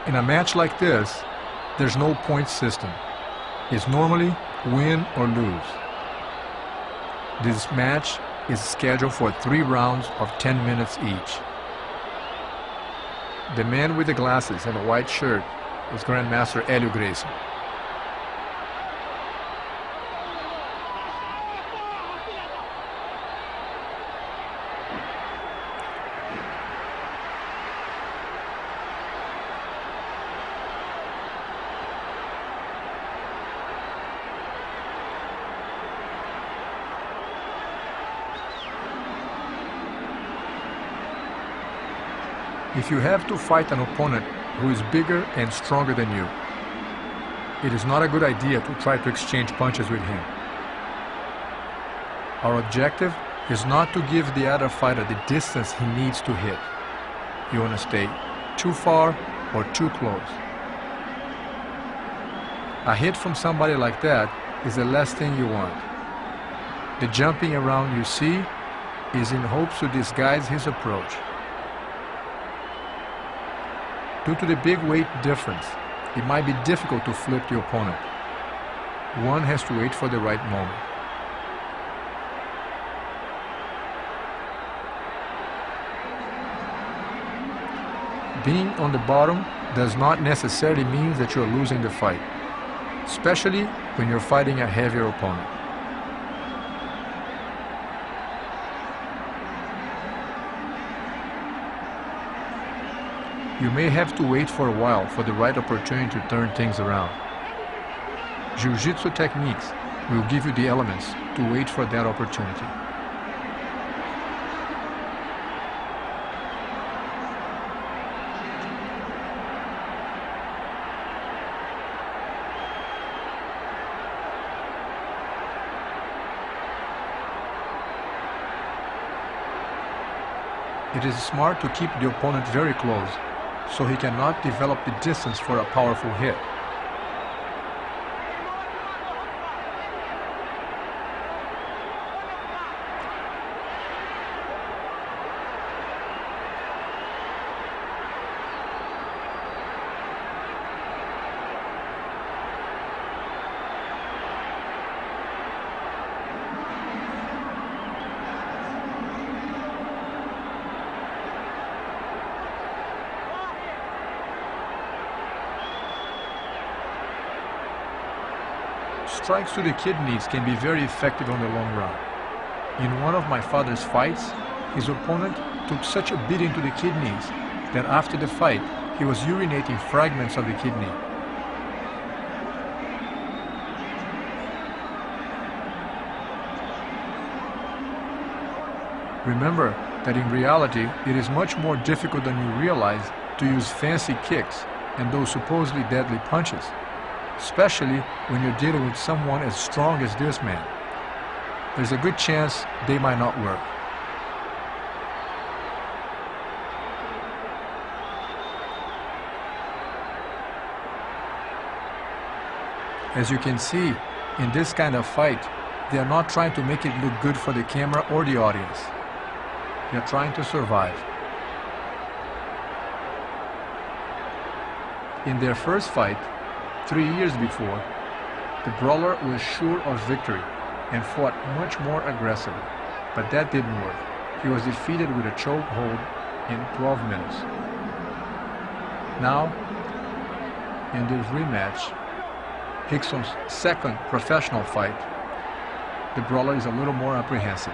In a match like this, there's no point system. It's normally win or lose. This match is scheduled for 3 rounds of 10 minutes each. The man with the glasses and the white shirt is Grandmaster Gracie. If you have to fight an opponent who is bigger and stronger than you, it is not a good idea to try to exchange punches with him. Our objective is not to give the other fighter the distance he needs to hit. You want to stay too far or too close. A hit from somebody like that is the last thing you want. The jumping around you see is in hopes to disguise his approach. Due to the big weight difference, it might be difficult to flip the opponent. One has to wait for the right moment. Being on the bottom does not necessarily mean that you're losing the fight, especially when you're fighting a heavier opponent. You may have to wait for a while for the right opportunity to turn things around. Jiu-Jitsu techniques will give you the elements to wait for that opportunity. It is smart to keep the opponent very close, so he cannot develop the distance for a powerful hit. Strikes to the kidneys can be very effective on the long run. In one of my father's fights, his opponent took such a beating to the kidneys that after the fight, he was urinating fragments of the kidney. Remember that in reality, it is much more difficult than you realize to use fancy kicks and those supposedly deadly punches, especially when you're dealing with someone as strong as this man. There's a good chance they might not work. As you can see, in this kind of fight, they are not trying to make it look good for the camera or the audience. They are trying to survive. In their first fight, 3 years before, the brawler was sure of victory and fought much more aggressively, but that didn't work. He was defeated with a choke hold in 12 minutes. Now, in this rematch, Rickson's second professional fight, the brawler is a little more apprehensive.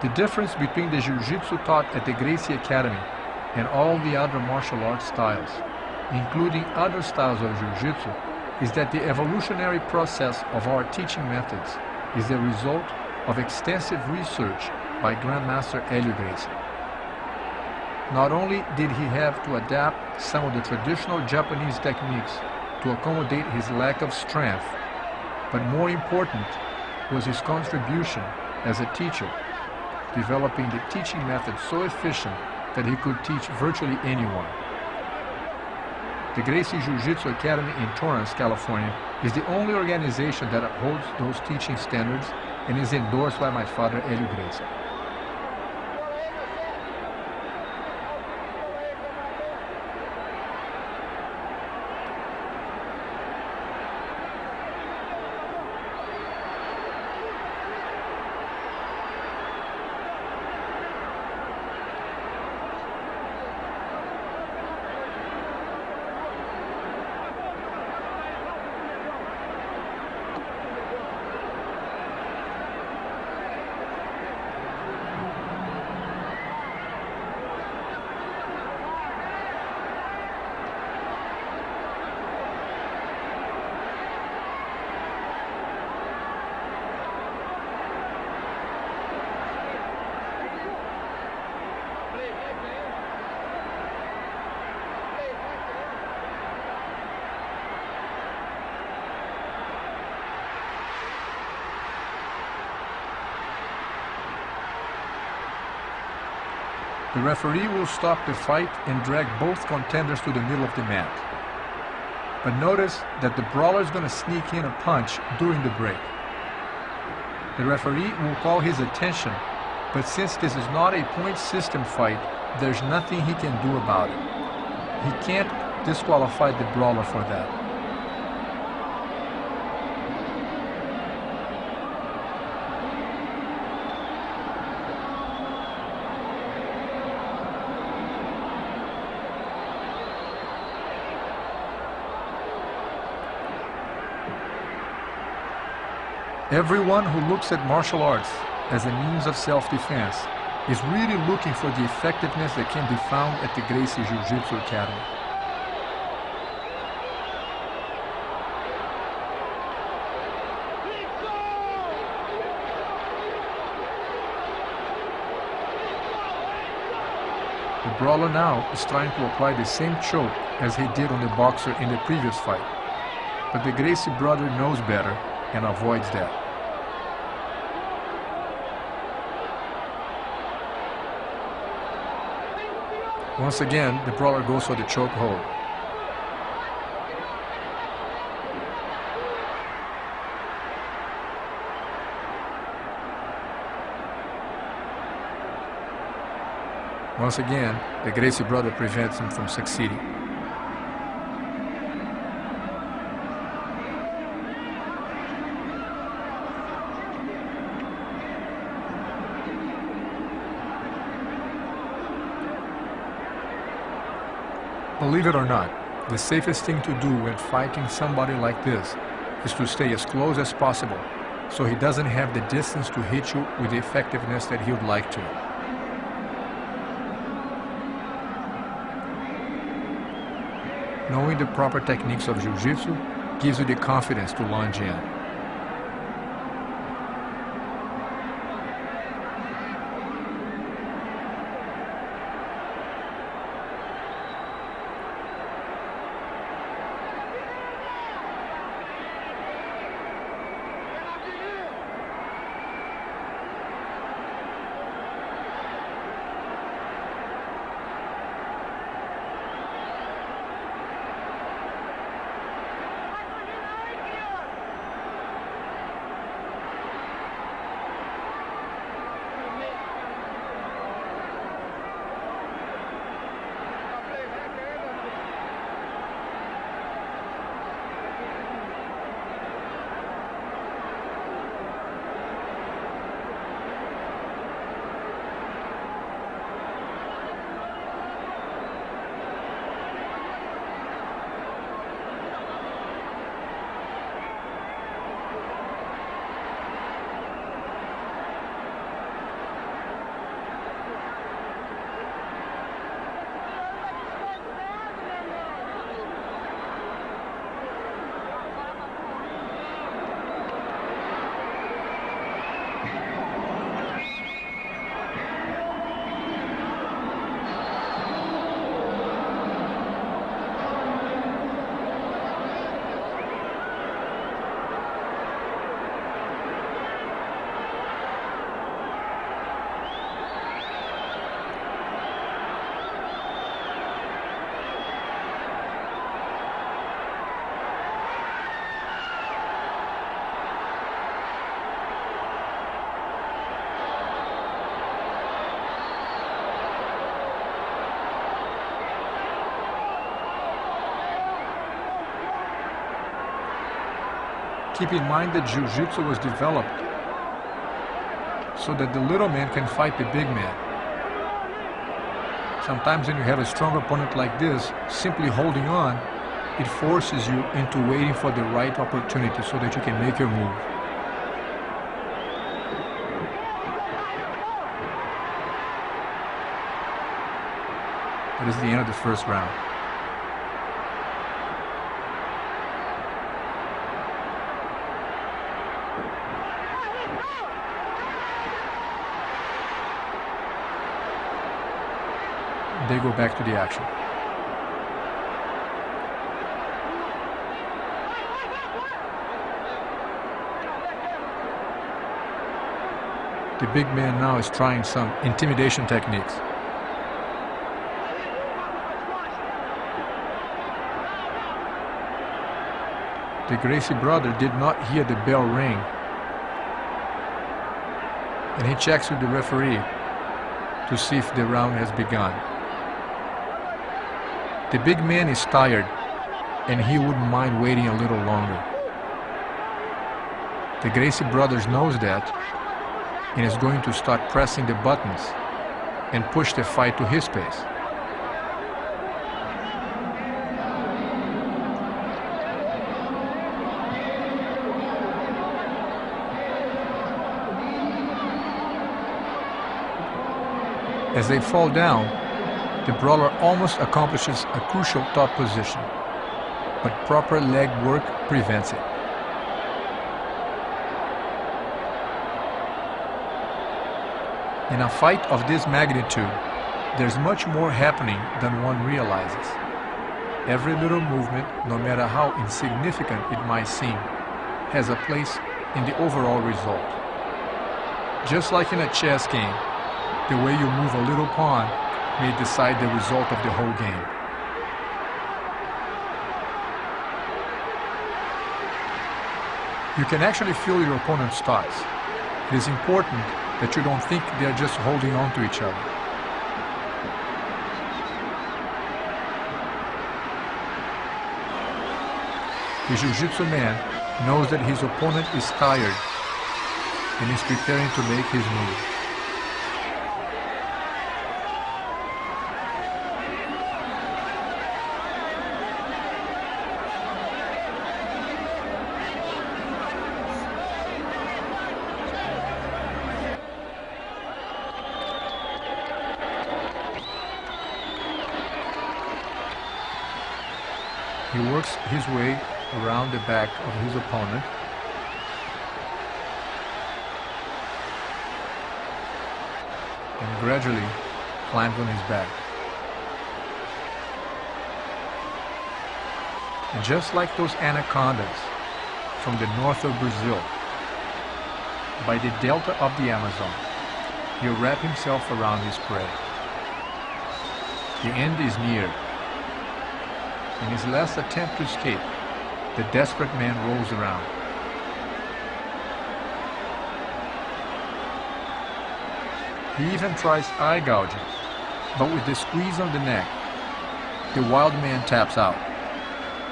The difference between the Jiu-Jitsu taught at the Gracie Academy and all the other martial arts styles, including other styles of Jiu-Jitsu, is that the evolutionary process of our teaching methods is the result of extensive research by Grandmaster Gracie. Not only did he have to adapt some of the traditional Japanese techniques to accommodate his lack of strength, but more important, was his contribution as a teacher, developing the teaching method so efficient that he could teach virtually anyone. The Gracie Jiu-Jitsu Academy in Torrance, California, is the only organization that upholds those teaching standards and is endorsed by my father, Hélio Gracie. The referee will stop the fight and drag both contenders to the middle of the mat. But notice that the brawler is going to sneak in a punch during the break. The referee will call his attention, but since this is not a point system fight, there's nothing he can do about it. He can't disqualify the brawler for that. Everyone who looks at martial arts as a means of self-defense is really looking for the effectiveness that can be found at the Gracie Jiu-Jitsu Academy. The brawler now is trying to apply the same choke as he did on the boxer in the previous fight, but the Gracie brother knows better and avoids that. Once again, the brawler goes for the choke hold. Once again, the Gracie brother prevents him from succeeding. Believe it or not, the safest thing to do when fighting somebody like this is to stay as close as possible so he doesn't have the distance to hit you with the effectiveness that he would like to. Knowing the proper techniques of Jiu-Jitsu gives you the confidence to lunge in. Keep in mind that Jiu-Jitsu was developed so that the little man can fight the big man. Sometimes when you have a strong opponent like this, simply holding on, it forces you into waiting for the right opportunity so that you can make your move. That is the end of the first round. They go back to the action. The big man now is trying some intimidation techniques. The Gracie brother did not hear the bell ring, and he checks with the referee to see if the round has begun. The big man is tired, and he wouldn't mind waiting a little longer. The Gracie brothers knows that and is going to start pressing the buttons and push the fight to his pace. As they fall down, the brawler almost accomplishes a crucial top position, but proper leg work prevents it. In a fight of this magnitude, there's much more happening than one realizes. Every little movement, no matter how insignificant it might seem, has a place in the overall result. Just like in a chess game, the way you move a little pawn may decide the result of the whole game. You can actually feel your opponent's thoughts. It is important that you don't think they are just holding on to each other. The Jiu-Jitsu man knows that his opponent is tired and is preparing to make his move. He works his way around the back of his opponent and gradually climbs on his back. And just like those anacondas from the north of Brazil, by the delta of the Amazon, he'll wrap himself around his prey. The end is near. In his last attempt to escape, the desperate man rolls around. He even tries eye gouging, but with the squeeze on the neck, the wild man taps out,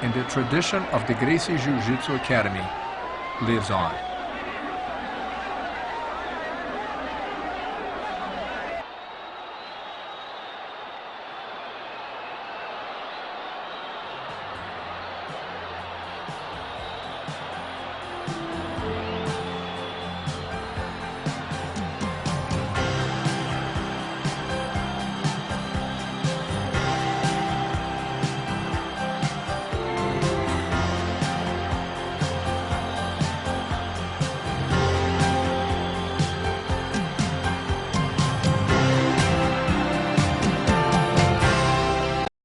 and the tradition of the Gracie Jiu-Jitsu Academy lives on.